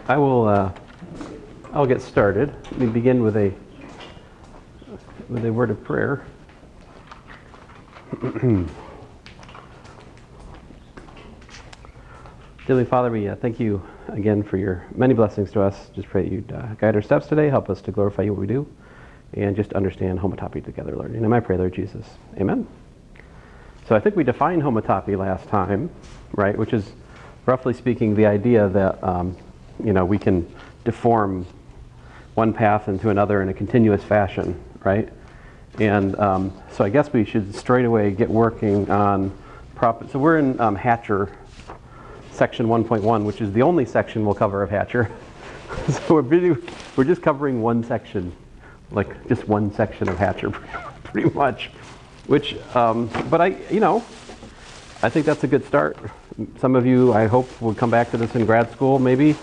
I'll get started. Let me begin with a word of prayer. Dearly Father, we thank you again for your many blessings to us. Just pray that you'd guide our steps today, help us to glorify you what we do, and just understand homotopy together, Lord. And I pray, Lord Jesus. Amen. So I think we defined homotopy last time, right? Which is, roughly speaking, the idea that we can deform one path into another in a continuous fashion, right? And so I guess we should straight away get working on so we're in Hatcher, section 1.1, which is the only section we'll cover of Hatcher. So we're just covering one section, like just one section of Hatcher, pretty much. Which, but I think that's a good start. Some of you, I hope, will come back to this in grad school. Maybe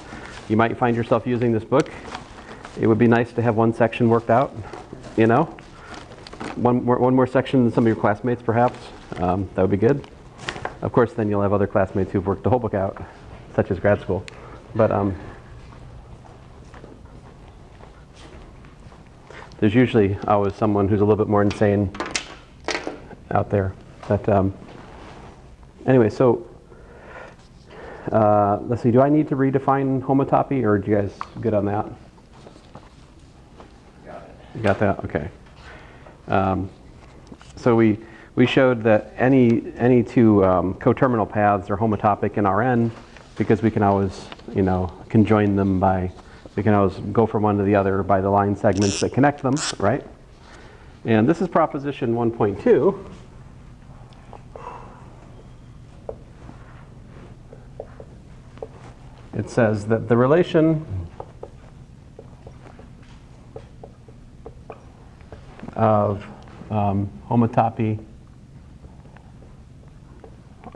you might find yourself using this book. It would be nice to have one section worked out, one more section than some of your classmates, perhaps. That would be good. Of course, then you'll have other classmates who've worked the whole book out, such as grad school. But there's usually always someone who's a little bit more insane out there. But anyway, so let's see. Do I need to redefine homotopy, or do you guys good on that? Got it. You got that? Okay. So we showed that any two coterminal paths are homotopic in Rn because we can always conjoin them we can always go from one to the other by the line segments that connect them, right? And this is proposition 1.2. It says that the relation of homotopy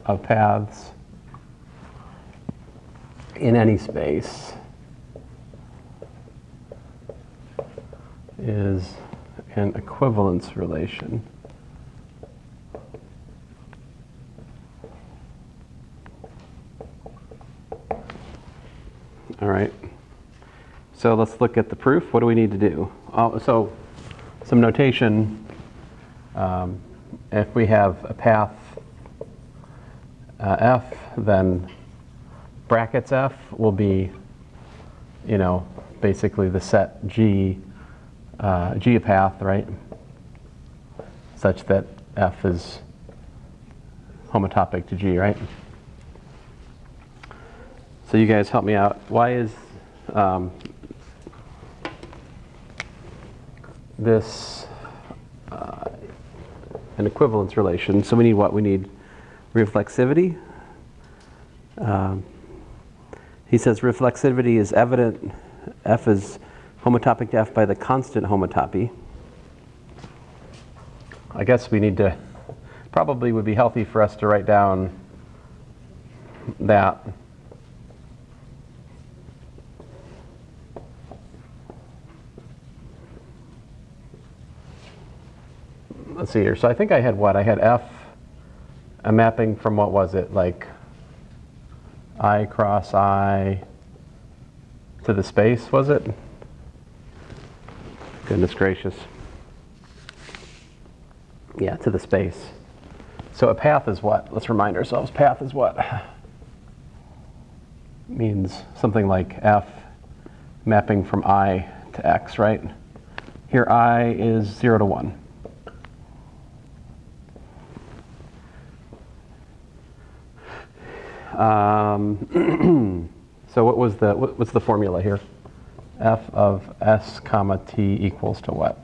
of paths in any space is an equivalence relation. All right. So let's look at the proof. What do we need to do? So some notation. If we have a path F, then brackets F will be, basically the set G a path, right? Such that F is homotopic to G, right? So you guys help me out. Why is this an equivalence relation? So we need what? We need reflexivity. He says reflexivity is evident. F is homotopic to F by the constant homotopy. I guess we need to, probably would be healthy for us to write down that. Let's see here. So I think I had what? I had F, a mapping from what was it? Like I cross I to the space, was it? Goodness gracious. Yeah, to the space. So a path is what? Let's remind ourselves. Path is what? Means something like F mapping from I to X, right? Here I is 0 to 1. So what's the formula here? F of S comma T equals to what?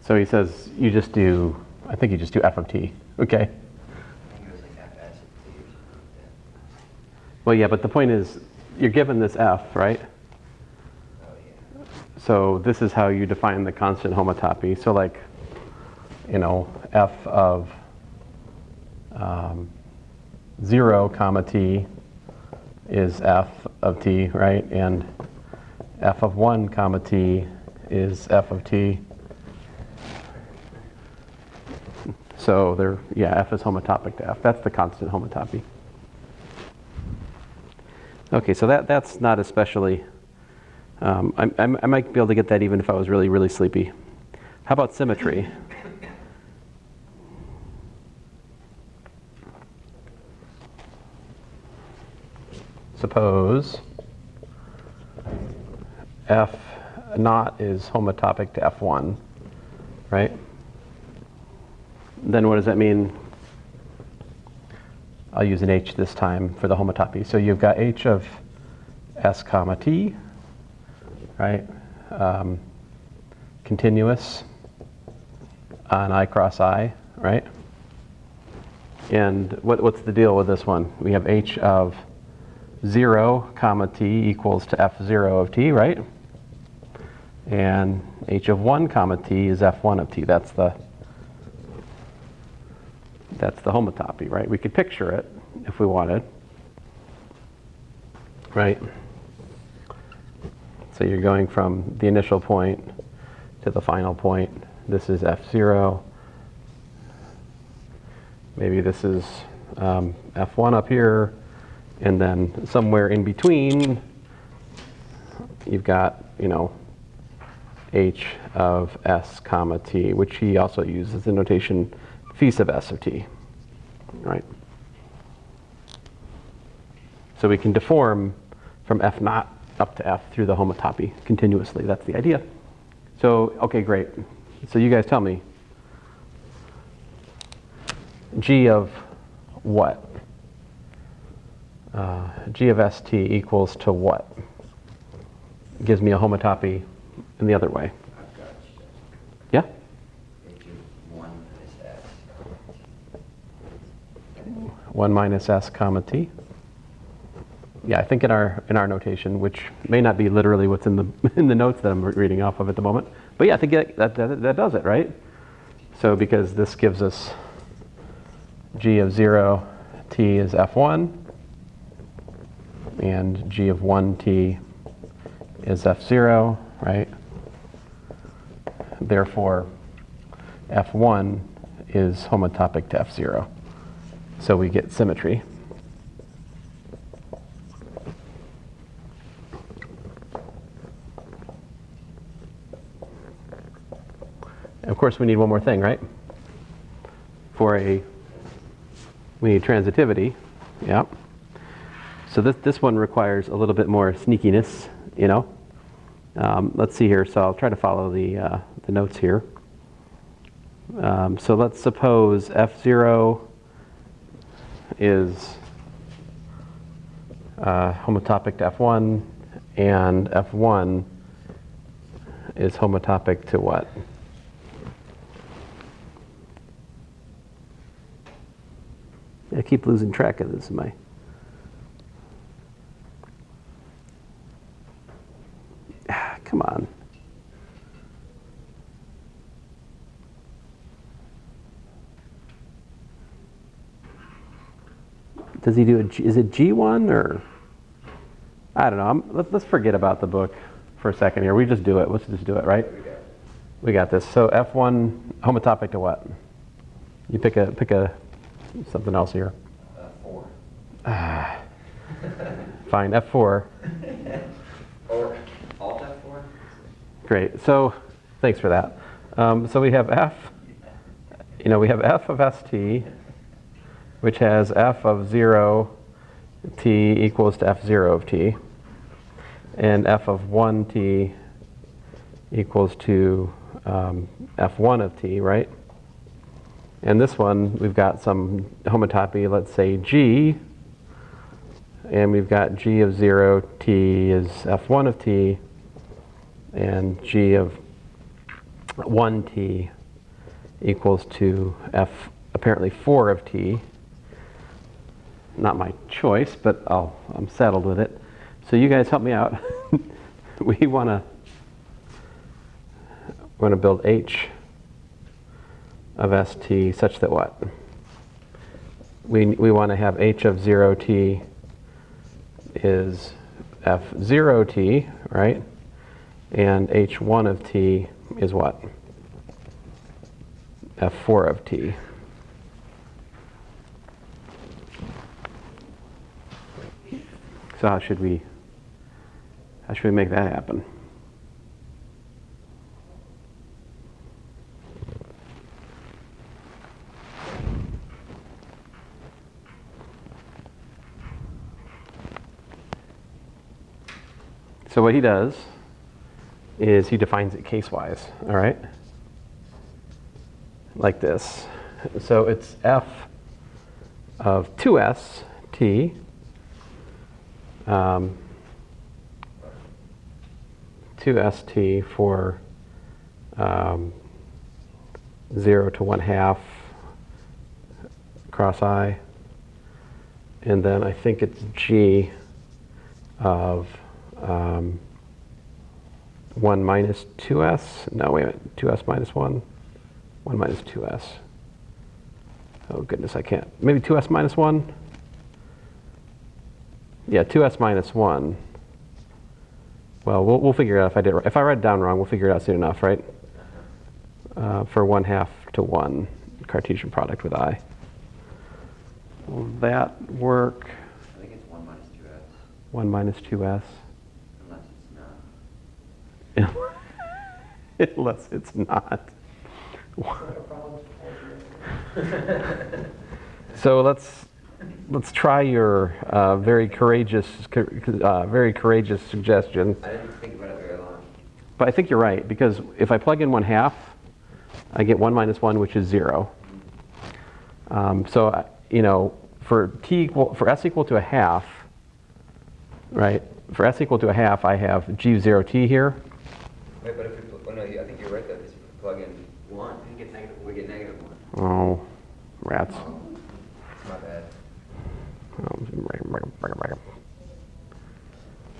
So he says I think you just do F of T, okay? Well, yeah, but the point is, you're given this F, right? Oh, yeah. So this is how you define the constant homotopy. So like, F of 0 comma T is F of T, right? And f of 1 comma t is f of t. So there, yeah, f is homotopic to f. That's the constant homotopy. Okay, so that's not especially, I might be able to get that even if I was really, really sleepy. How about symmetry? Suppose f naught is homotopic to f1, right? Then what does that mean? I'll use an h this time for the homotopy. So you've got h of s comma t, right? Continuous on I cross I, right? And what's the deal with this one? We have h of 0 comma t equals to f0 of t, right? And h of 1 comma t is f1 of t. That's the homotopy, right? We could picture it if we wanted, right? So you're going from the initial point to the final point. This is f0. Maybe this is f1 up here, and then somewhere in between, you've got, you know, h of s comma t, which he also uses the notation phi sub s of t, right? So we can deform from f naught up to f through the homotopy continuously. That's the idea. So, okay, great. So you guys tell me, g of what? G of st equals to what? Gives me a homotopy in the other way. I've got you. Yeah? H of 1 minus s. 1 minus s comma t. Yeah, I think in our notation, which may not be literally what's in the in the notes that I'm reading off of at the moment, but yeah, I think that does it, right? So because this gives us g of 0 t is f1, and g of 1 t is f0, right? Therefore, f1 is homotopic to f0. So we get symmetry. And of course, we need one more thing, right? We need transitivity, yeah. So this one requires a little bit more sneakiness, you know. Let's see here. So I'll try to follow the notes here. So let's suppose f0 is homotopic to f1, and f1 is homotopic to what? I keep losing track of this. Come on. Does he do is it G1 or? I don't know. Let's forget about the book for a second here. We just do it. Let's just do it, right? We got this. So F1 homotopic to what? You pick a something else here. 4. Fine, F4. Or alt F4? Great. So thanks for that. So we have F. You know, we have F of st, which has F of 0 t equals to F0 of t, and F of 1 t equals to F1 of t, right? And this one, we've got some homotopy, let's say G, and we've got G of 0 t is F1 of t, and G of 1 t equals to F apparently 4 of t. Not my choice, but I'm settled with it. So you guys help me out. We want to build H of st such that what? We want to have H of 0 t is F0 t, right? And h1 of t is what? f4 of t. So how should we make that happen? So what he does is he defines it case-wise, all right? Like this. So it's f of 2s t 2st for 0 to 1/2 cross I, and then I think it's g of 1 minus 2s. No, wait a minute. 2s minus 1. 1 minus 2s. Oh, goodness, I can't. Maybe 2s minus 1? Yeah, 2s minus 1. Well, we'll figure it out if I did. If I write it down wrong, we'll figure it out soon enough, right? For 1/2 to 1 Cartesian product with I. Will that work? I think it's 1 minus 2s. 1 minus 2s. Unless it's not. Unless it's not. So let's try your very courageous suggestion. I didn't think about it very long. But I think you're right, because if I plug in 1/2, I get 1 minus 1, which is 0. So you know, for s equal to 1/2, right? For s equal to 1/2, I have g of 0t here. Wait, but if we no, I think you're right though, because if we plug in 1, we get negative 1. Oh, rats. My bad.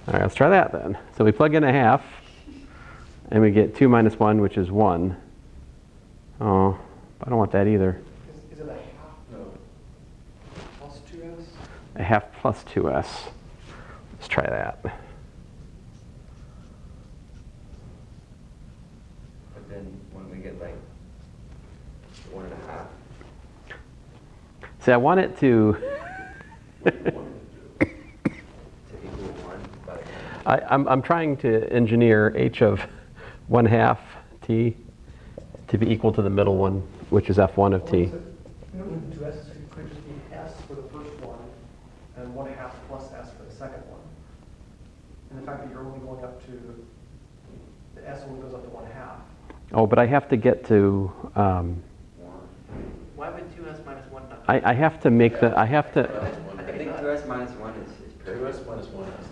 All right, let's try that then. So we plug in 1/2, and we get 2 minus 1, which is 1. Oh, I don't want that either. Is it 1/2? No. Plus 2s? 1/2 plus 2s. Let's try that. But then when we get like 1.5. See, I want it to. To equal 1. But I'm trying to engineer h of 1/2 t to be equal to the middle one, which is f1 of t. You don't need 2s, so it could just be s for the first one, and 1/2 plus s for the second one. And the fact that you're only going up to, the s only goes up to 1/2. Oh, but I have to get to. 1. Why would 2s minus 1 not? I have to make the. I have to. I think 2s minus 1 is perfect. 2s minus 1 is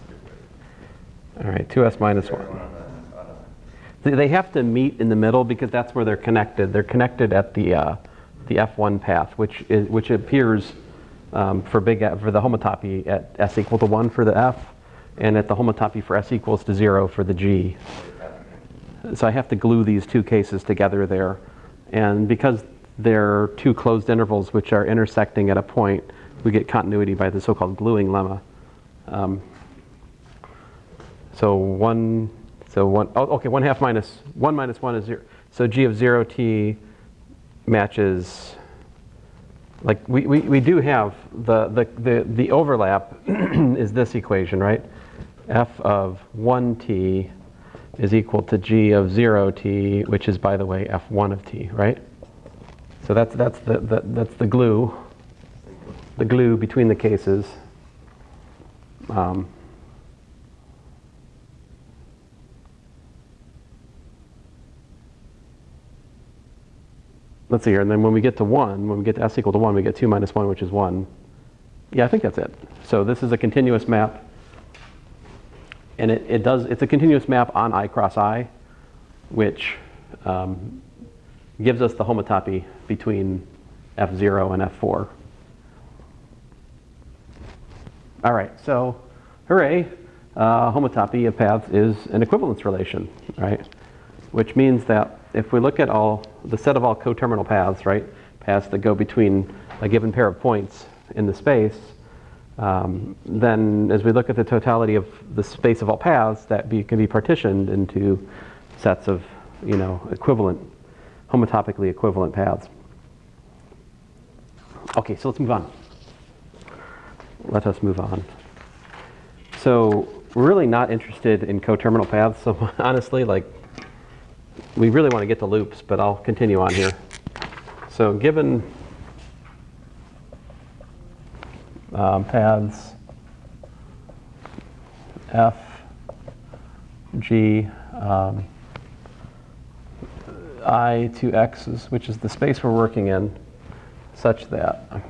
All right, 2s minus 1. They have to meet in the middle because that's where they're connected. They're connected at the f1 path, which appears for the homotopy at s equal to 1 for the f, and at the homotopy for s equals to 0 for the g. So I have to glue these two cases together there, and because they're two closed intervals which are intersecting at a point, we get continuity by the so-called gluing lemma. Okay, 1/2 minus 1 minus 1 is 0. So g of 0t matches, like we do have the overlap is this equation, right? F of 1t is equal to g of 0t, which is, by the way, f1 of t, right? So that's the glue between the cases. Let's see here, and then when we get to 1, when we get to s equal to 1, we get 2 minus 1, which is 1. Yeah, I think that's it. So this is a continuous map, and it's a continuous map on I cross I, which gives us the homotopy between f0 and f4. All right, so hooray, homotopy of paths is an equivalence relation, right? Which means that if we look at the set of all coterminal paths, right, paths that go between a given pair of points in the space, then as we look at the totality of the space of all paths, can be partitioned into sets of, equivalent, homotopically equivalent paths. Okay, so let's move on. Let us move on. So we're really not interested in coterminal paths. So honestly, we really want to get to loops, but I'll continue on here. So given paths F, G, I to X's, which is the space we're working in, such that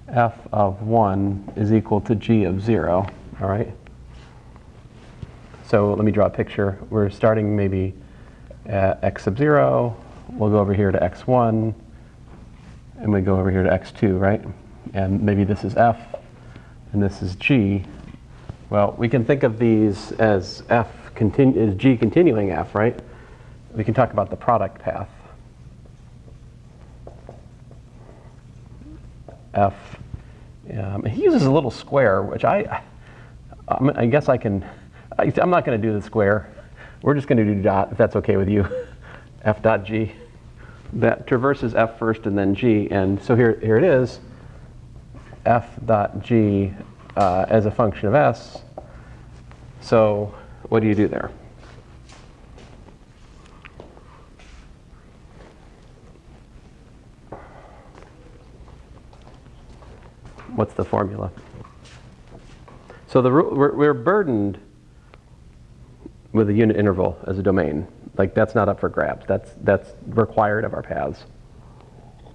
F of 1 is equal to G of 0, all right? So let me draw a picture. We're starting maybe at X sub 0. We'll go over here to X1, and we go over here to X2, right? And maybe this is F, and this is G. Well, we can think of these as as G continuing F, right? We can talk about the product path. F. He uses a little square, which I guess I can. I'm not going to do the square. We're just going to do dot, if that's okay with you. F dot G. That traverses F first and then G, and so here it is. F dot G as a function of S. So what do you do there? What's the formula? So we're burdened with a unit interval as a domain. Like that's not up for grabs. That's required of our paths.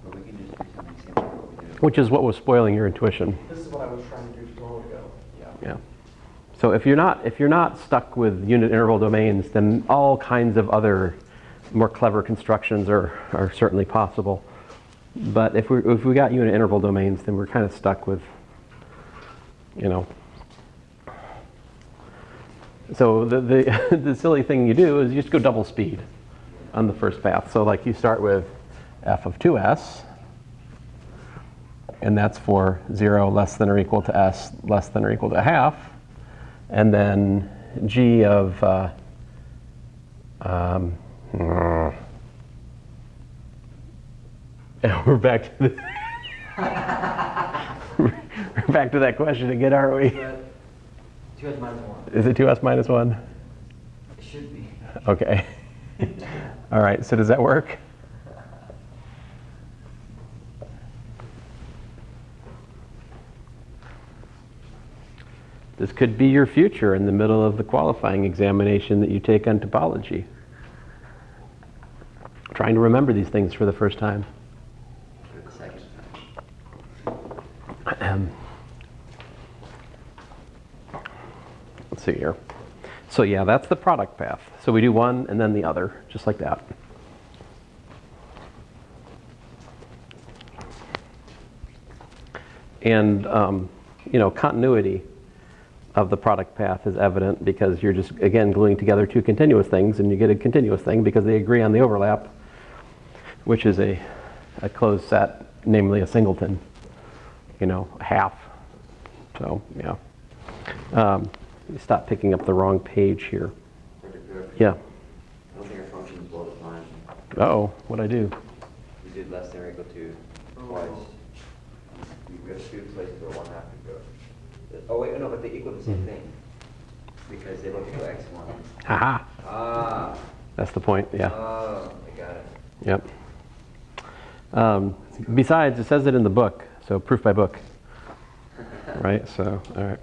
But we can just do something similar to what we did. Which is what was spoiling your intuition. This is what I was trying to do just a moment ago. Yeah. So if you're not stuck with unit interval domains, then all kinds of other more clever constructions are certainly possible. But if we got unit interval domains, then we're kind of stuck with, So the silly thing you do is you just go double speed on the first path. So like you start with f of 2s, and that's for 0 less than or equal to s less than or equal to half, and then g of and we're back to we're back to that question again, aren't we? 2s minus 1. Is it 2s minus 1? It should be. Okay. All right, so does that work? This could be your future in the middle of the qualifying examination that you take on topology. Trying to remember these things for the first time. For the second time. Let's see here. So yeah, that's the product path. So we do one and then the other, just like that. And continuity of the product path is evident because you're just, again, gluing together two continuous things, and you get a continuous thing because they agree on the overlap, which is a closed set, namely a singleton, half. So, yeah. Stop picking up the wrong page here. Yeah. I don't think our function is well defined. Uh-oh, what'd I do? We did less than or equal to twice. We have two places where 1/2 could go. Oh wait, no, but they equal the same thing. Because they both equal x1. Haha. Ah. That's the point, yeah. Oh, I got it. Yep. Besides, it says it in the book, so proof by book. Right, so, all right.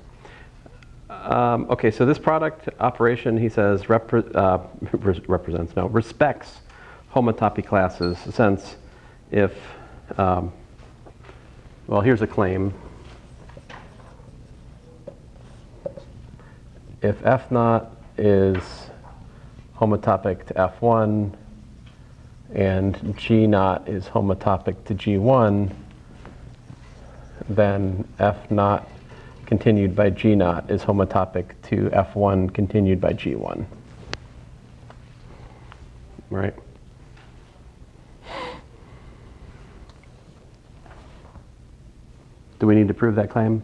Okay, so this product operation, he says, respects homotopy classes, since if, well, here's a claim. If F naught is homotopic to F1 and G naught is homotopic to G1, then F naught continued by G naught is homotopic to F1 continued by G1. Right? Do we need to prove that claim?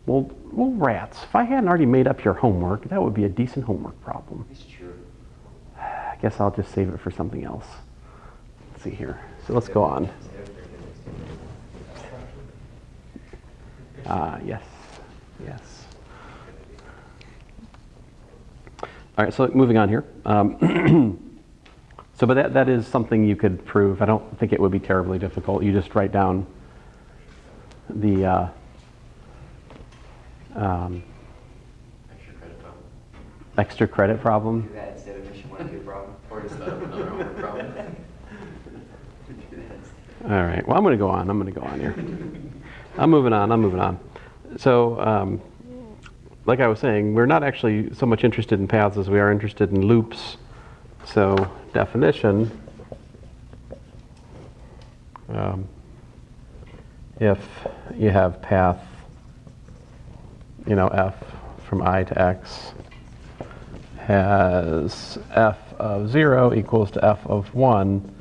Well, rats, if I hadn't already made up your homework, that would be a decent homework problem. It's true. I guess I'll just save it for something else. Let's see here. So let's go on. Yes, yes. All right, so moving on here. So, but that is something you could prove. I don't think it would be terribly difficult. You just write down the extra credit problem. Do that instead of mission 1 2 problem, or just another homework problem. Do that. All right. Well, I'm going to go on here. I'm moving on. So, like I was saying, we're not actually so much interested in paths as we are interested in loops. So, definition, if you have path, f from I to x has f of 0 equals to f of 1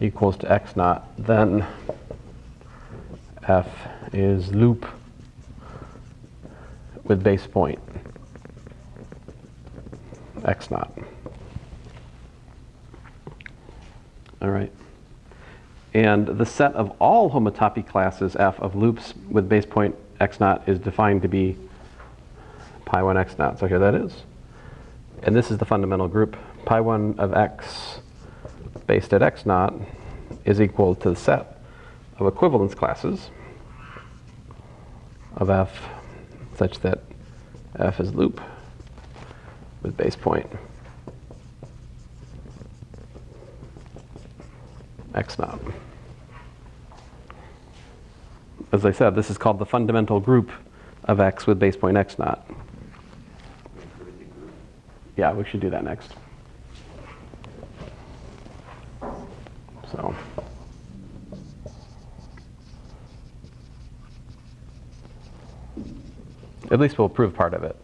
equals to x naught, then f is loop with base point x naught. All right. And the set of all homotopy classes f of loops with base point x naught is defined to be pi 1 x naught. So here that is. And this is the fundamental group. Pi 1 of x based at x naught is equal to the set of equivalence classes of f such that f is loop with base point x naught. As I said, this is called the fundamental group of x with base point x naught. Yeah, we should do that next. So, at least we'll prove part of it.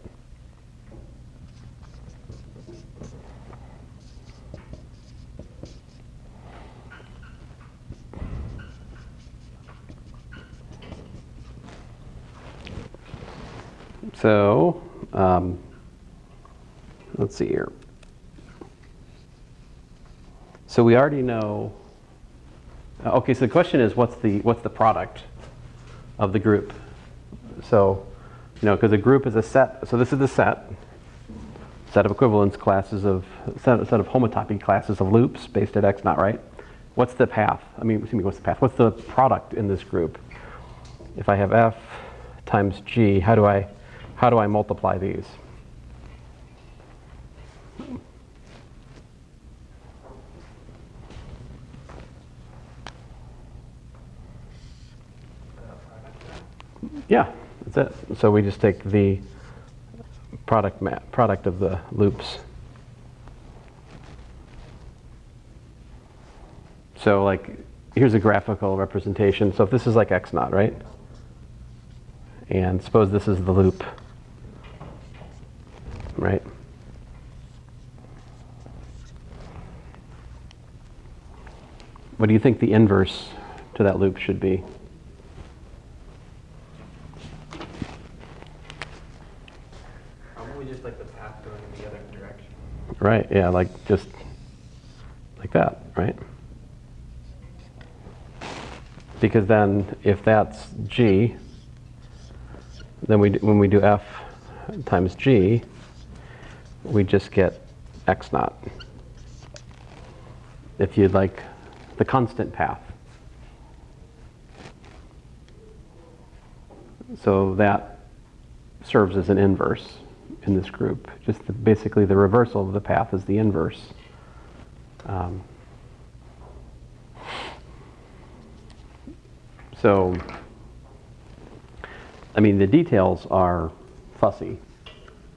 So, let's see here. So we already know. Okay, so the question is, what's the product of the group? So, because a group is a set. So this is the set of equivalence classes of set of homotopy classes of loops based at x naught, right? What's the path? What's the path? What's the product in this group? If I have f times g, how do I multiply these? Yeah, that's it. So we just take the product of the loops. So like, here's a graphical representation. So if this is like x naught, right? And suppose this is the loop, right? What do you think the inverse to that loop should be? Probably just like the path going in the other direction. Right, yeah, just like that, right? Because then if that's g, then when we do f times g, we just get x naught. If you'd like the constant path. So that serves as an inverse in this group. Basically the reversal of the path is the inverse. So, the details are fussy,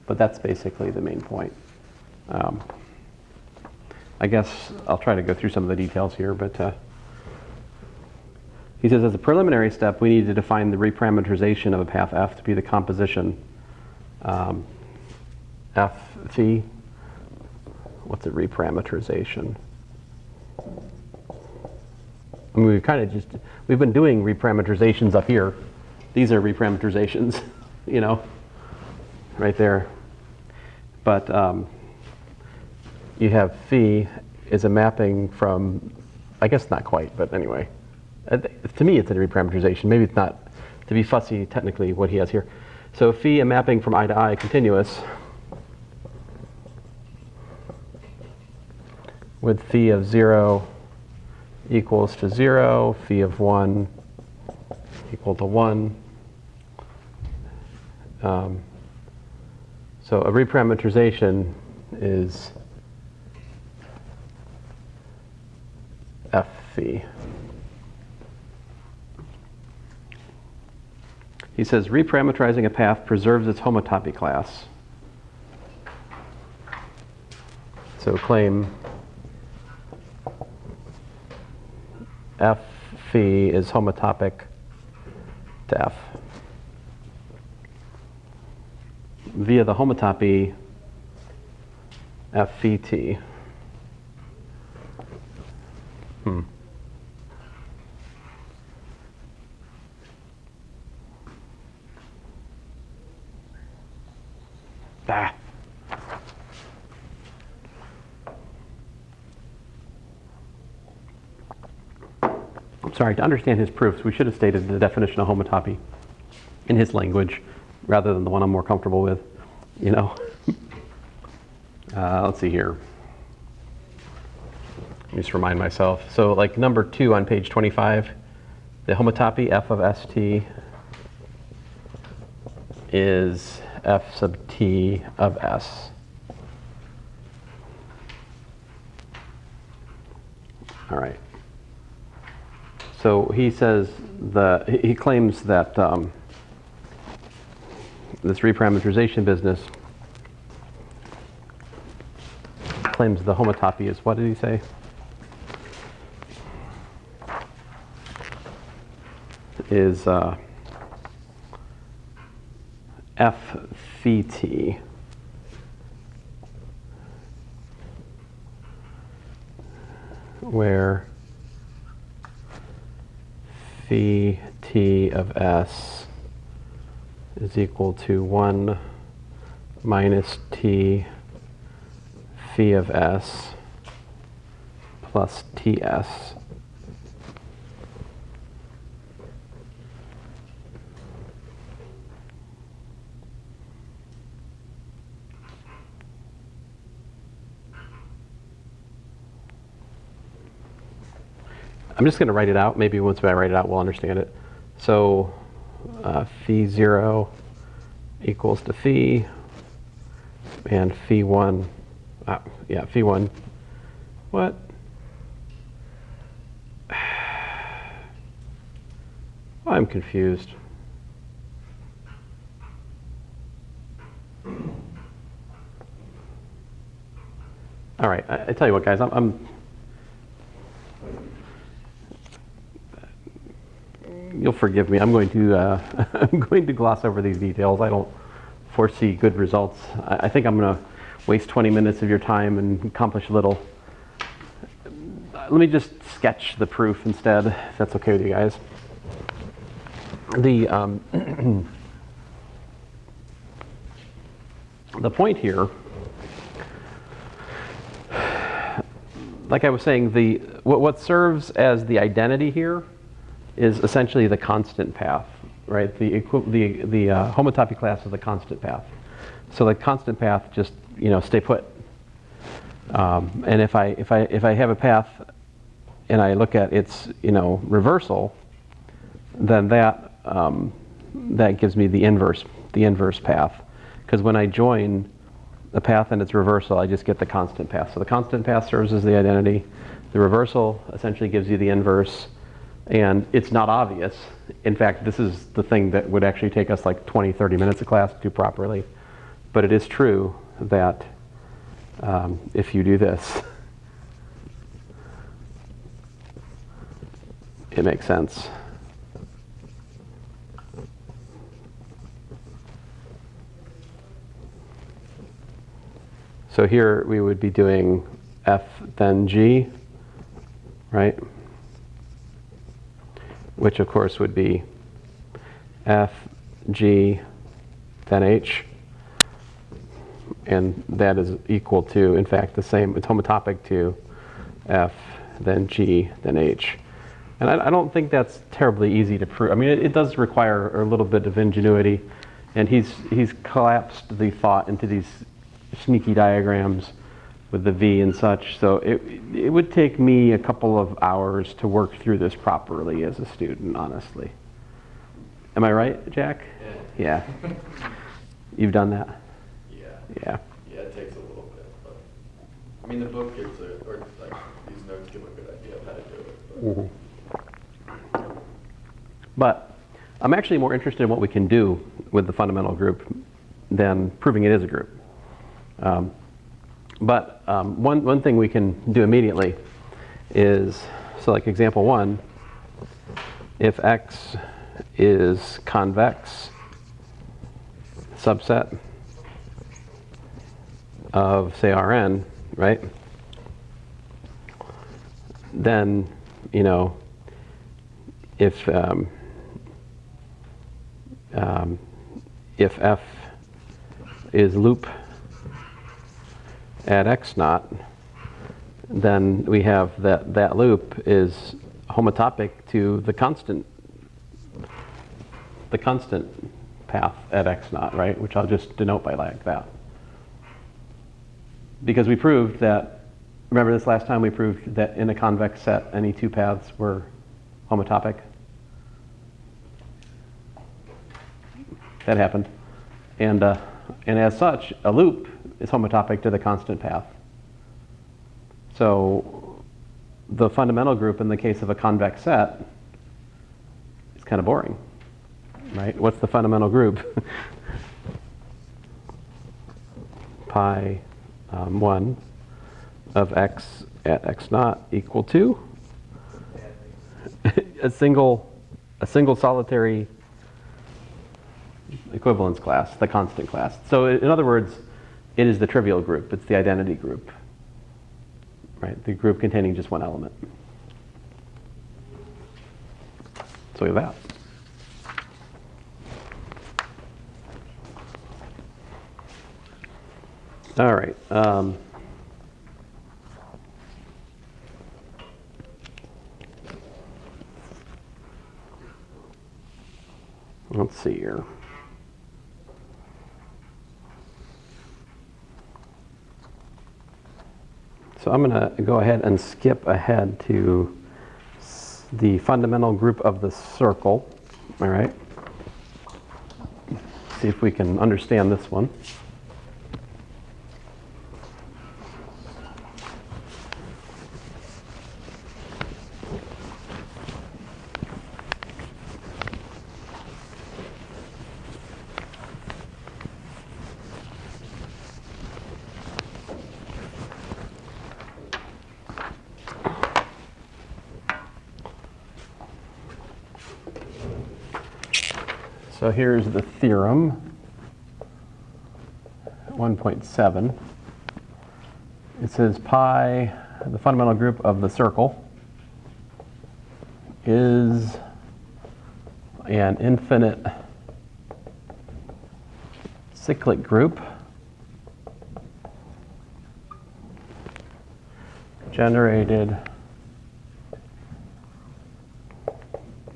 but that's basically the main point. I guess I'll try to go through some of the details here, but he says as a preliminary step, we need to define the reparameterization of a path f to be the composition F phi. What's a reparameterization? I mean, we've been doing reparameterizations up here. These are reparameterizations, you know, right there. But you have phi is a mapping from, I guess not quite, but anyway. To me, it's a reparameterization. Maybe it's not, to be fussy technically, what he has here. So phi, a mapping from I to I, continuous, with phi of 0 equals to 0, phi of 1 equal to 1. So a reparameterization is F phi. He says reparameterizing a path preserves its homotopy class. So claim F phi is homotopic to F. Via the homotopy F phi t. Ah. I'm sorry, to understand his proofs, we should have stated the definition of homotopy in his language rather than the one I'm more comfortable with, you know. Let's see here. Let me just remind myself. So like number 2 on page 25, the homotopy F of st is F sub t of s. All right. So he says he claims that this reparameterization business claims the homotopy is, what did he say? Is F phi t. Where phi t of s is equal to 1 minus t phi of s plus ts. I'm just going to write it out. Maybe once I write it out, we'll understand it. So phi 0 equals to phi, and phi 1, phi 1, what? I'm confused. All right, I tell you what, guys, you'll forgive me. I'm going to I'm going to gloss over these details. I don't foresee good results. I think I'm going to waste 20 minutes of your time and accomplish little. Let me just sketch the proof instead, if that's okay with you guys. The point here, like I was saying, what serves as the identity here is essentially the constant path, right? The homotopy class is the constant path. So the constant path just, stay put. And if I have a path and I look at its, reversal, then that gives me the inverse path. Because when I join the path and its reversal, I just get the constant path. So the constant path serves as the identity. The reversal essentially gives you the inverse. And it's not obvious. In fact, this is the thing that would actually take us like 20, 30 minutes of class to do properly. But it is true that if you do this, it makes sense. So here we would be doing F then G, right? Which of course would be F, G, then H. And that is equal to, in fact, the same, it's homotopic to F, then G, then H. And I don't think that's terribly easy to prove. I mean, it does require a little bit of ingenuity, and he's collapsed the thought into these sneaky diagrams with the V and such. So it would take me a couple of hours to work through this properly as a student, honestly. Am I right, Jack? Yeah. Yeah. You've done that? Yeah. Yeah. Yeah, it takes a little bit, but I mean the book gives or like these notes give a good idea of how to do it. But. But I'm actually more interested in what we can do with the fundamental group than proving it is a group. But one thing we can do immediately is, so like example 1, if X is convex subset of, say, Rn, right? Then, you know, if F is loop at X naught, then we have that loop is homotopic to the constant path at X naught, right? Which I'll just denote by like that. Because we proved that, remember this last time we proved that in a convex set, any two paths were homotopic? That happened. And as such, a loop is homotopic to the constant path. So the fundamental group in the case of a convex set is kind of boring, right? What's the fundamental group? Pi 1 of X at X naught equal to a single solitary equivalence class, the constant class. So in other words, it is the trivial group. It's the identity group, right? The group containing just one element. So we have that. All right. Let's see here. So I'm going to go ahead and skip ahead to the fundamental group of the circle. All right. See if we can understand this one. So here's the theorem, 1.7. It says pi, the fundamental group of the circle, is an infinite cyclic group generated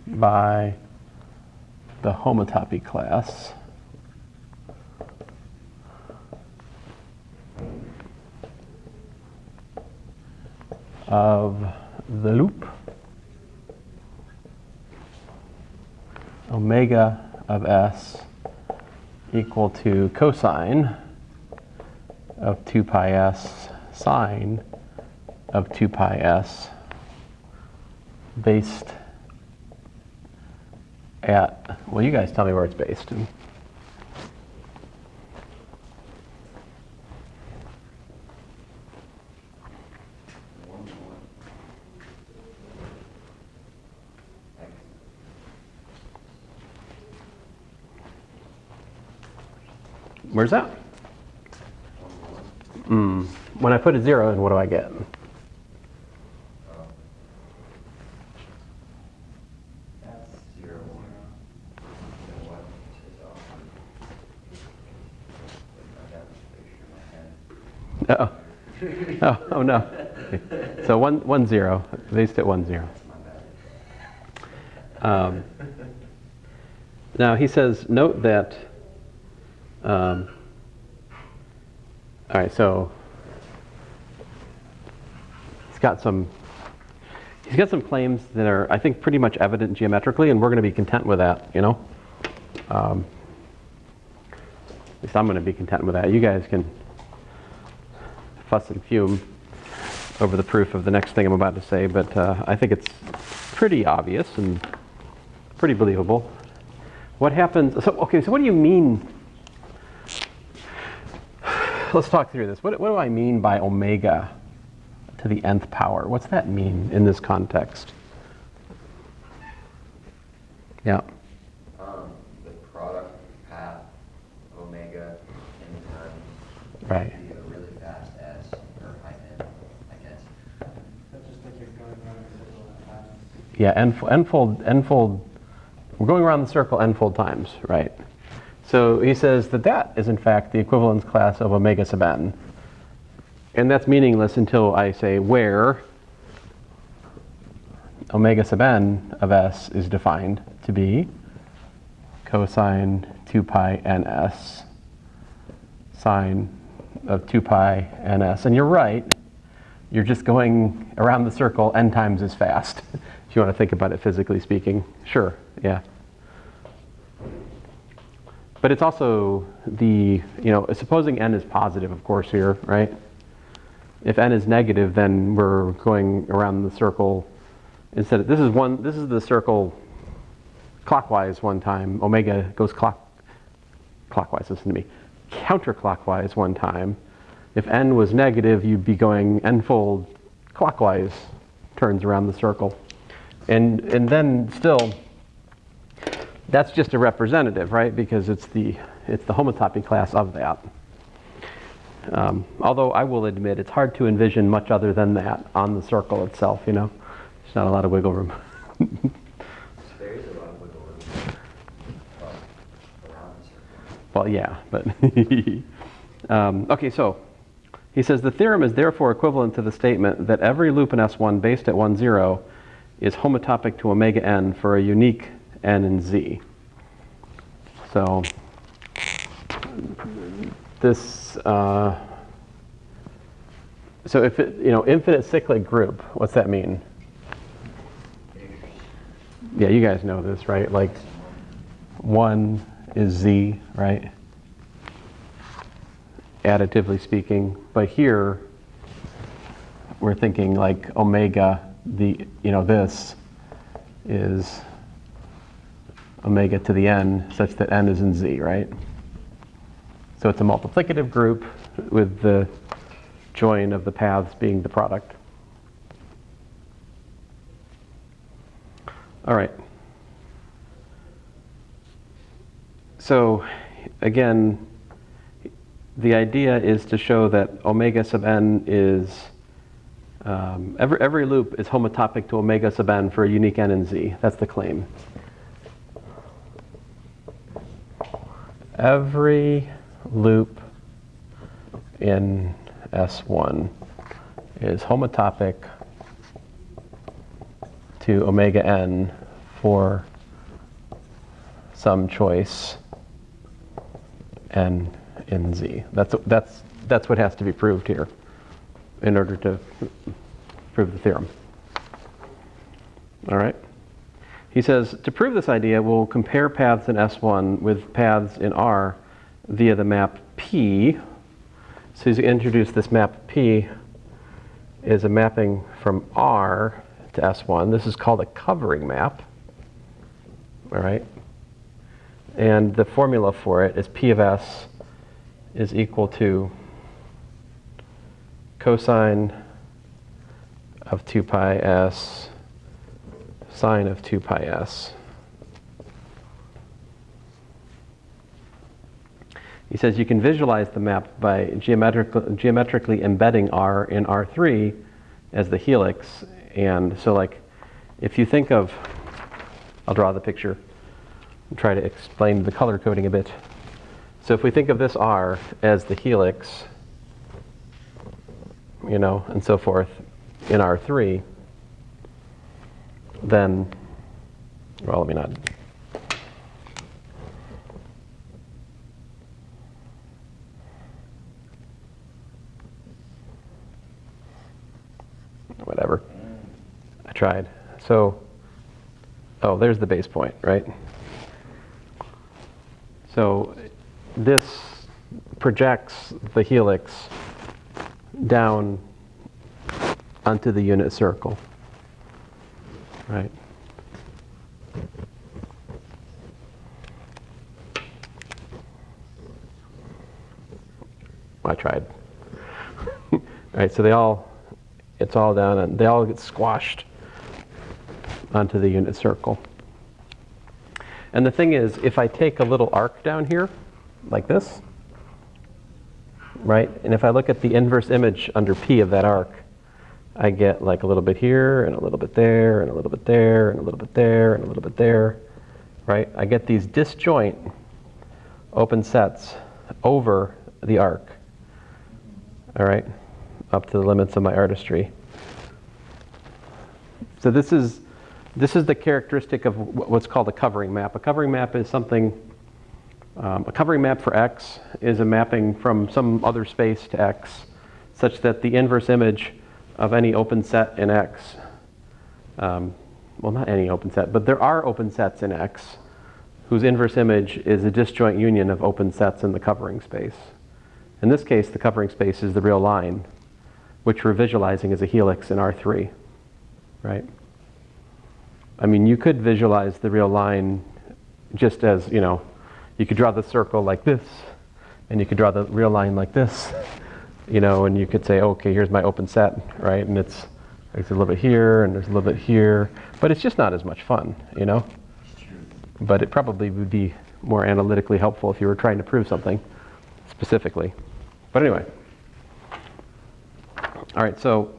by the homotopy class of the loop omega of S equal to cosine of 2 pi S sine of 2 pi S based at, well, you guys tell me where it's based. Where's that? When I put a 0 in, what do I get? That's 0, 1. Then what is off? I got a picture in my head. Oh no. Okay. So 1, 0. Based at 1, 0. My bad. Now he says, note that, all right, so he's got some claims that are, I think, pretty much evident geometrically, and we're going to be content with that, you know? At least I'm going to be content with that. You guys can fuss and fume over the proof of the next thing I'm about to say, but I think it's pretty obvious and pretty believable. What happens, so what do you mean? Let's talk through this. What do I mean by omega to the nth power? What's that mean in this context? Yeah. The product path omega n times Right. be a really fast s or high n, I guess. That's just like you're going around in a circle that fast. Yeah, n-fold. We're going around the circle n-fold times, right? So he says that is in fact the equivalence class of omega sub n. And that's meaningless until I say where omega sub n of s is defined to be cosine 2 pi ns sine of 2 pi ns. And you're right, you're just going around the circle n times as fast. If you want to think about it physically speaking. Sure, yeah. But it's also the, supposing n is positive, of course, here, right? If n is negative, then we're going around the circle instead of, this is the circle clockwise one time. Omega goes clockwise, listen to me, counterclockwise one time. If n was negative, you'd be going n-fold clockwise turns around the circle. And then still, that's just a representative, right? Because it's the homotopy class of that. Although I will admit it's hard to envision much other than that on the circle itself, There's not a lot of wiggle room. There is a lot of wiggle room around the circle. Well, yeah, but okay, so he says the theorem is therefore equivalent to the statement that every loop in S1 based at 1, 0 is homotopic to omega n for a unique n in Z. So this, so if it, infinite cyclic group, what's that mean? Yeah, you guys know this, right? Like 1 is Z, right? Additively speaking, but here we're thinking like omega, this is omega to the n such that n is in Z, right? So it's a multiplicative group with the join of the paths being the product. All right. So again, the idea is to show that omega sub n is, every loop is homotopic to omega sub n for a unique n in Z. That's the claim. Every loop in S1 is homotopic to omega n for some choice n in Z. That's what has to be proved here in order to prove the theorem. All right. He says, to prove this idea, we'll compare paths in S1 with paths in R via the map P. So he's introduced this map P is a mapping from R to S1. This is called a covering map. All right. And the formula for it is P of S is equal to cosine of 2 pi s sine of 2 pi s. he says you can visualize the map by geometrically embedding R in R3 as the helix. And so like, if you think of, I'll draw the picture and try to explain the color coding a bit. So if we think of this R as the helix, you know, and so forth in R3, then, well, let me not. Whatever. I tried. So, oh, there's the base point, right? So this projects the helix down onto the unit circle, right? I tried. All right, so it's all down and they all get squashed onto the unit circle. And the thing is, if I take a little arc down here, like this, right? And if I look at the inverse image under P of that arc, I get like a little bit here, and a little bit there, and a little bit there, and a little bit there, and a little bit there, right? I get these disjoint open sets over the arc, all right? Up to the limits of my artistry. So this is the characteristic of what's called a covering map. A covering map is something, a covering map for X is a mapping from some other space to X, such that the inverse image of any open set in X, well, not any open set, but there are open sets in X whose inverse image is a disjoint union of open sets in the covering space. In this case, the covering space is the real line, which we're visualizing as a helix in R3, right? I mean, you could visualize the real line just as, you know, you could draw the circle like this, and you could draw the real line like this, you know, and you could say, okay, here's my open set, right? And there's a little bit here, and there's a little bit here, but it's just not as much fun, you know? But it probably would be more analytically helpful if you were trying to prove something specifically. But anyway. All right, so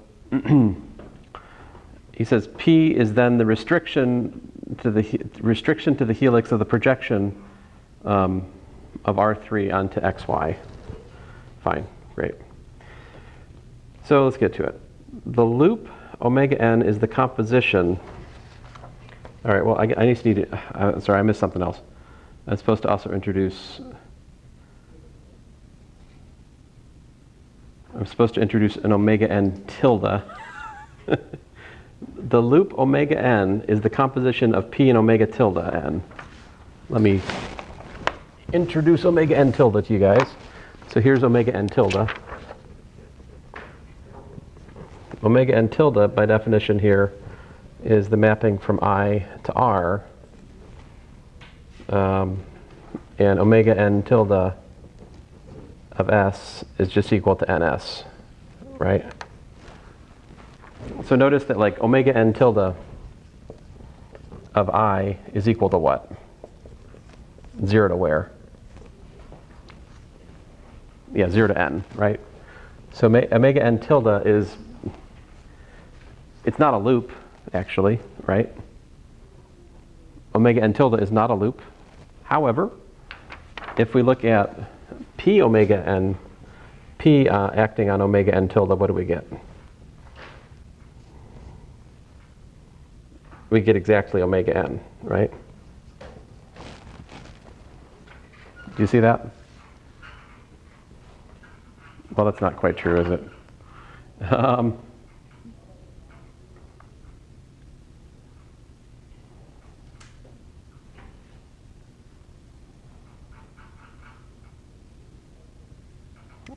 he says P is then the restriction to the helix of the projection of R3 onto XY. Fine, great. So let's get to it. The loop omega n is the composition. All right, well, I just need to, sorry, I missed something else. I'm supposed to also introduce, an omega n tilde. The loop omega n is the composition of P and omega tilde n. Let me introduce omega n tilde to you guys. So here's omega n tilde. Omega n tilde, by definition here, is the mapping from I to R. And omega n tilde of S is just equal to ns, right? So notice that like omega n tilde of I is equal to what? 0 to where? Yeah, 0 to n, right? So omega n tilde is, it's not a loop, actually, right? Omega n tilde is not a loop. However, if we look at P omega n, P acting on omega n tilde, what do we get? We get exactly omega n, right? Do you see that? Well, that's not quite true, is it?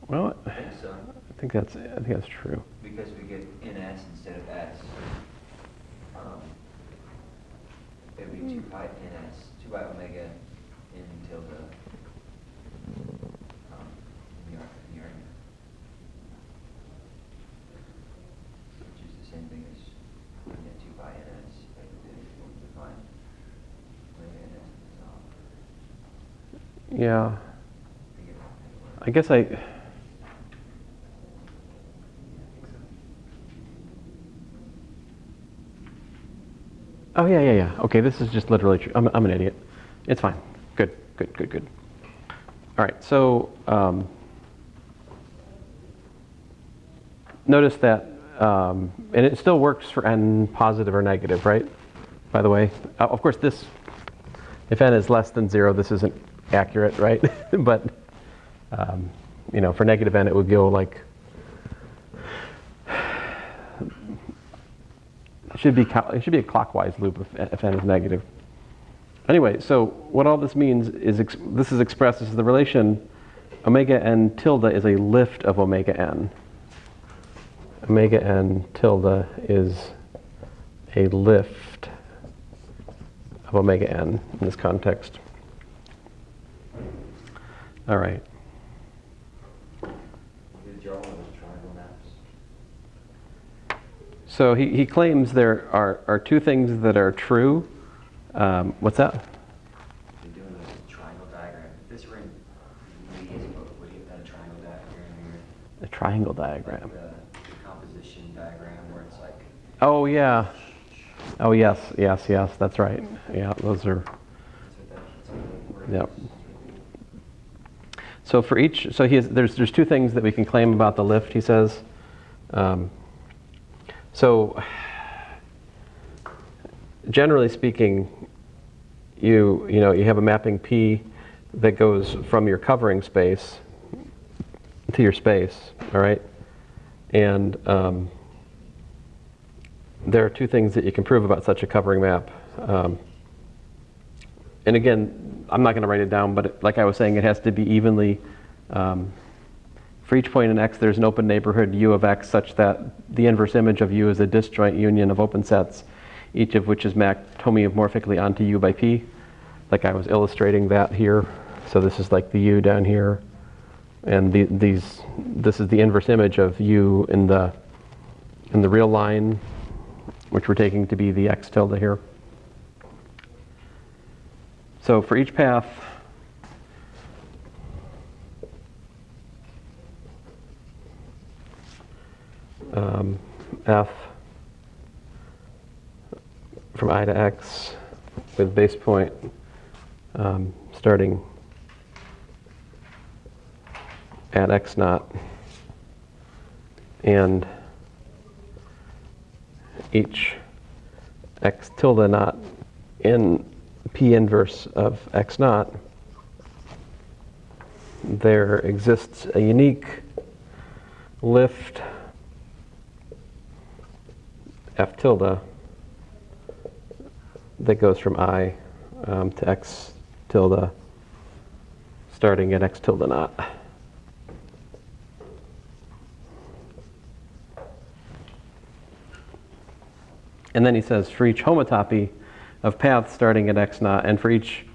Well, I think so. I think that's true. Because we get ns instead of s. It would be 2 pi ns, 2 pi omega n tilde in the argument. Which is the same thing as 2 pi ns, like we did when we defined omega ns. Yeah. We get I guess I. Oh yeah. Okay, this is just literally true. I'm an idiot. It's fine. Good. All right, so notice that, and it still works for n positive or negative, right? By the way, of course, this, if n is less than 0, this isn't accurate, right? But for negative n, it would go like. It should be a clockwise loop if n is negative. Anyway, so what all this means is this is expressed as the relation omega n tilde is a lift of omega n. Omega n tilde is a lift of omega n in this context. All right. So he claims there are two things that are true. What's that? You're doing a triangle diagram. If this were in Lee's book, would he have done a triangle diagram here? A triangle diagram. Like the composition diagram where it's like. Oh yeah. Oh yes. That's right. Yeah, those are. Yep. So for each, there's two things that we can claim about the lift. He says. So generally speaking, you have a mapping P that goes from your covering space to your space, all right? And there are two things that you can prove about such a covering map. And again, I'm not going to write it down, but like I was saying, it has to be evenly. For each point in X, there's an open neighborhood U of X such that the inverse image of U is a disjoint union of open sets, each of which is mapped homeomorphically onto U by P. Like I was illustrating that here. So this is like the U down here. And this is the inverse image of U in the real line, which we're taking to be the X tilde here. So for each path, F from I to X with base point starting at X naught, and each X tilde naught in P inverse of X naught, there exists a unique lift F tilde that goes from I to X tilde starting at X tilde naught. And then he says for each homotopy of paths starting at X naught and for each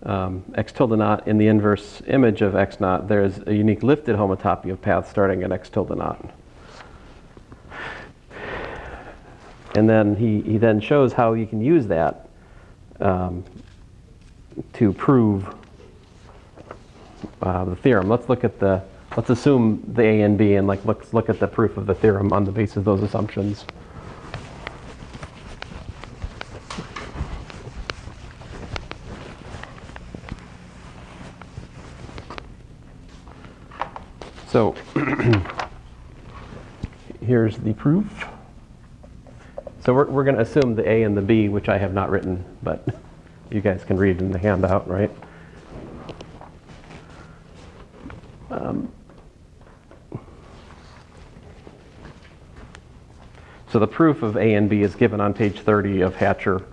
X tilde naught in the inverse image of X naught, there's a unique lifted homotopy of paths starting at X tilde naught. And then he then shows how you can use that to prove the theorem. Let's assume the A and B, and let's look at the proof of the theorem on the basis of those assumptions. So here's the proof. So we're going to assume the A and the B, which I have not written, but you guys can read in the handout, right? So the proof of A and B is given on page 30 of Hatcher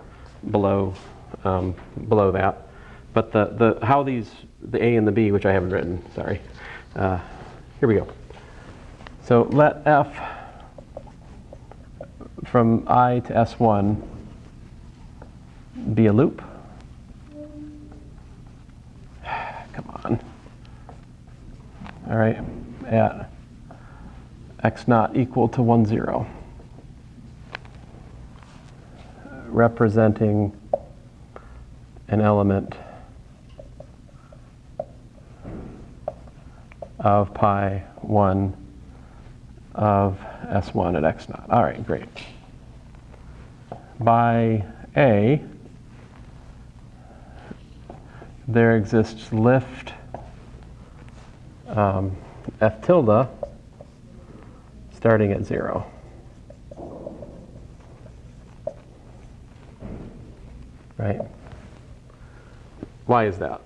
below that. But the A and the B, which I haven't written, sorry. Here we go. So let F from I to S1 be a loop. Come on. All right, at X naught equal to 1, 0. Representing an element of pi 1 of S1 at x naught. All right, great. By A, there exists lift F tilde starting at 0. Right? Why is that?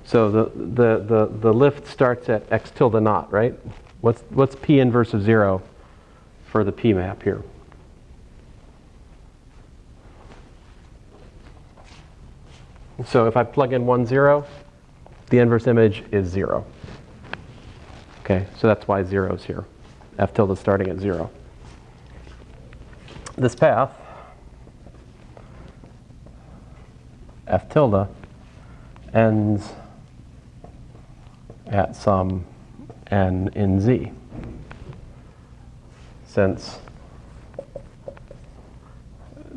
So the lift starts at x tilde naught, right? What's P inverse of 0 for the P map here? So if I plug in 1, 0, the inverse image is 0. Okay, so that's why 0 is here. F tilde starting at 0. This path, F tilde, ends at some n in Z. Since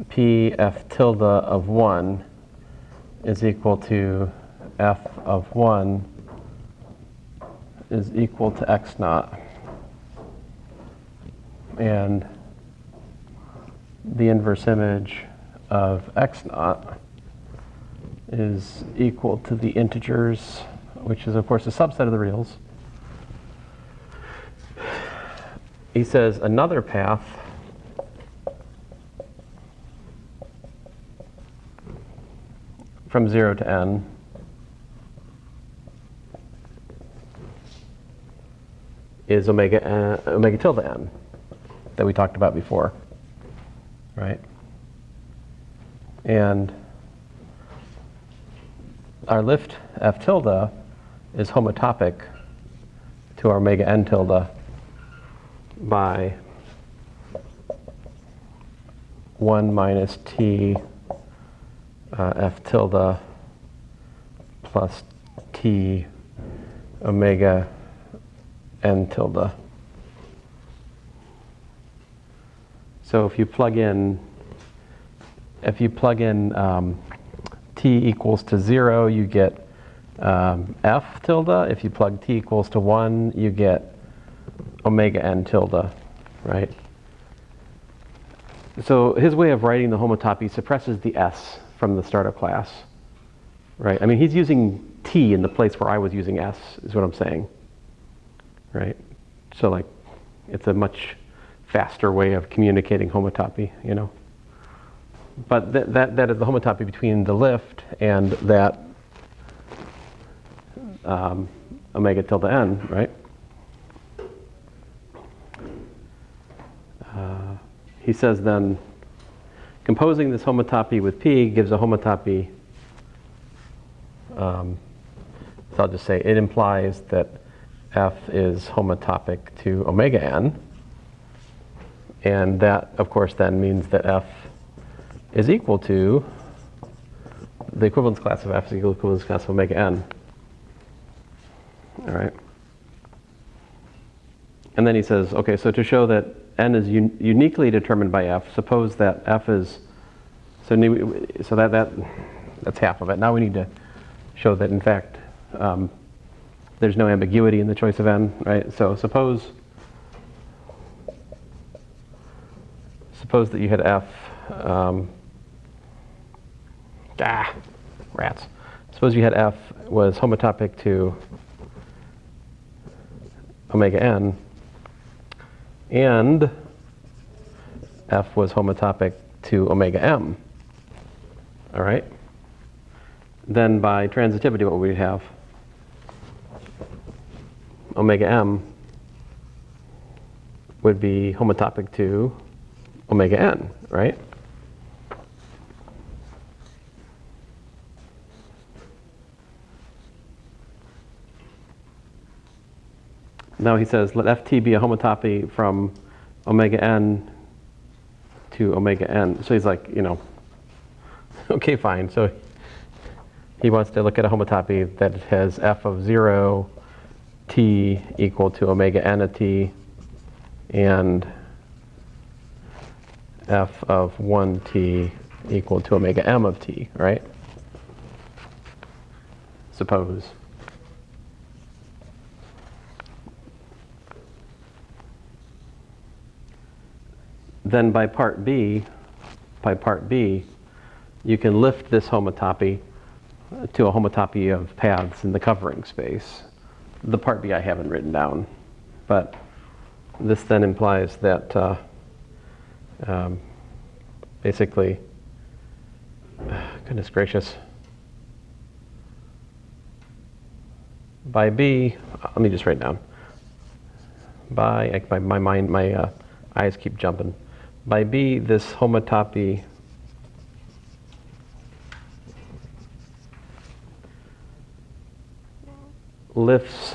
P F tilde of 1 is equal to F of 1 is equal to x naught. And the inverse image of x naught is equal to the integers, which is of course a subset of the reals. He says another path from 0 to n is omega tilde n that we talked about before, right? And our lift F tilde is homotopic to our omega n tilde by 1 minus t F tilde plus t omega n tilde. So if you plug in t equals to 0, you get f tilde. If you plug t equals to 1, you get omega n tilde, right? So his way of writing the homotopy suppresses the s from the startup class, right? I mean, he's using t in the place where I was using s, is what I'm saying, right? So like, it's a much faster way of communicating homotopy, you know? But that is the homotopy between the lift and that omega tilde n, right? He says then, composing this homotopy with P gives a homotopy, so I'll just say it implies that F is homotopic to omega n. And that, of course, then means that F is equal to the equivalence class of F is equal to the equivalence class of omega n. All right. And then he says, okay, so to show that n is uniquely determined by F, suppose that F is, so that's half of it. Now we need to show that, in fact, there's no ambiguity in the choice of n, right? So suppose that you had F, rats. Suppose you had F was homotopic to omega n, and F was homotopic to omega m. All right? Then by transitivity, what would we have? Omega m would be homotopic to omega n, right? Now he says, let ft be a homotopy from omega n to omega n. So he's like, you know, okay, fine. So he wants to look at a homotopy that has f of 0, t equal to omega n of t, and f of 1t equal to omega m of t, right? suppose. Then by part B, you can lift this homotopy to a homotopy of paths in the covering space. The part B I haven't written down, but this then implies that basically, goodness gracious, by B, let me just write down. By my mind, my eyes keep jumping. By B, this homotopy lifts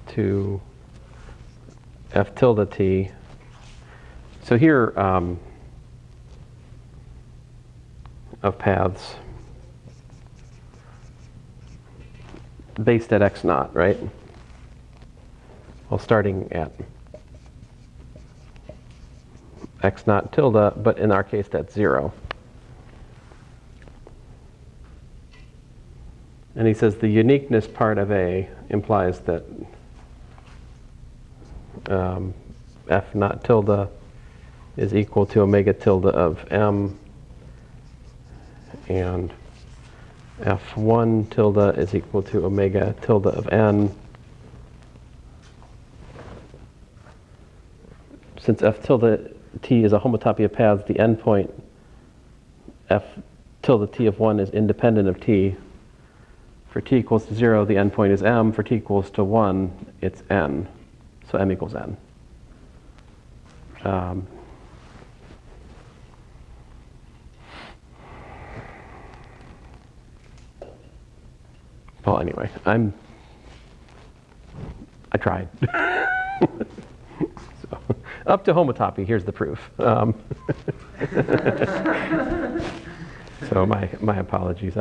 to F tilde T. So here, of paths based at x naught, right? Well, starting at x naught tilde, but in our case that's 0. And he says the uniqueness part of A implies that f naught tilde is equal to omega tilde of m, and f1 tilde is equal to omega tilde of n. Since f tilde t is a homotopy of paths, the endpoint f tilde t of 1 is independent of t. For t equals to 0, the endpoint is m. For t equals to 1, it's n. So m equals n. Well, anyway, I tried. So, up to homotopy, here's the proof. So my apologies.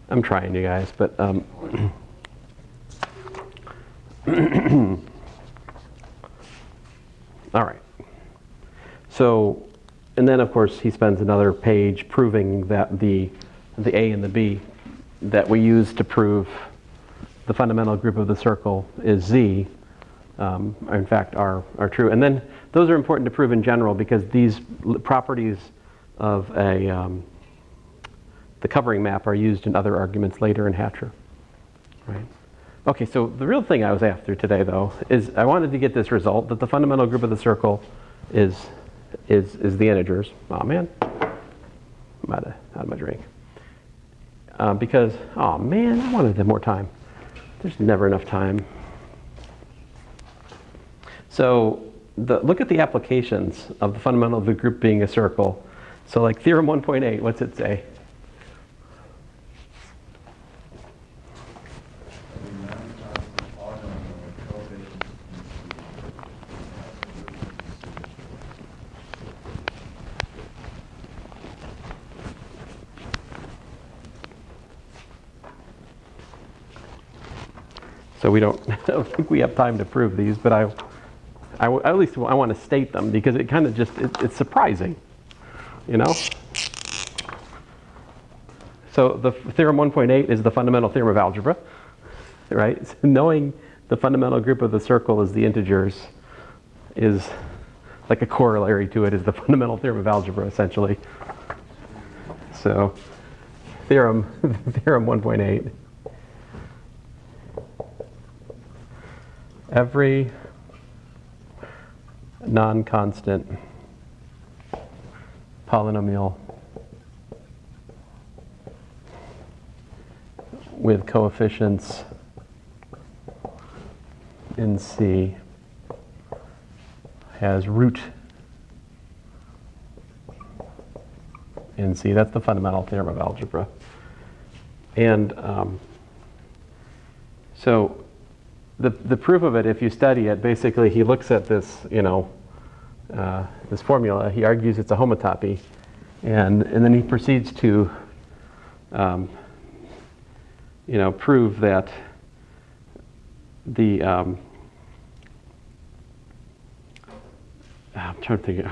I'm trying, you guys, but all right. So, and then of course he spends another page proving that the A and the B that we use to prove the fundamental group of the circle is Z, in fact are true. And then those are important to prove in general because these properties of the covering map are used in other arguments later in Hatcher, right? Okay, so the real thing I was after today, though, is I wanted to get this result that the fundamental group of the circle is the integers. Oh man, I'm out of my drink. Because, oh man, I wanted more time. There's never enough time. So look at the applications of the fundamental of the group being a circle. So like theorem 1.8, what's it say? So I don't think we have time to prove these, but at least I want to state them because it kind of it's surprising, you know? So the theorem 1.8 is the fundamental theorem of algebra, right? So knowing the fundamental group of the circle is the integers is like a corollary to it is the fundamental theorem of algebra, essentially. So theorem 1.8. Every non-constant polynomial with coefficients in C has root in C. That's the fundamental theorem of algebra. And so the proof of it, if you study it, basically he looks at this, this formula. He argues it's a homotopy, and then he proceeds to, prove that the I'm trying to think.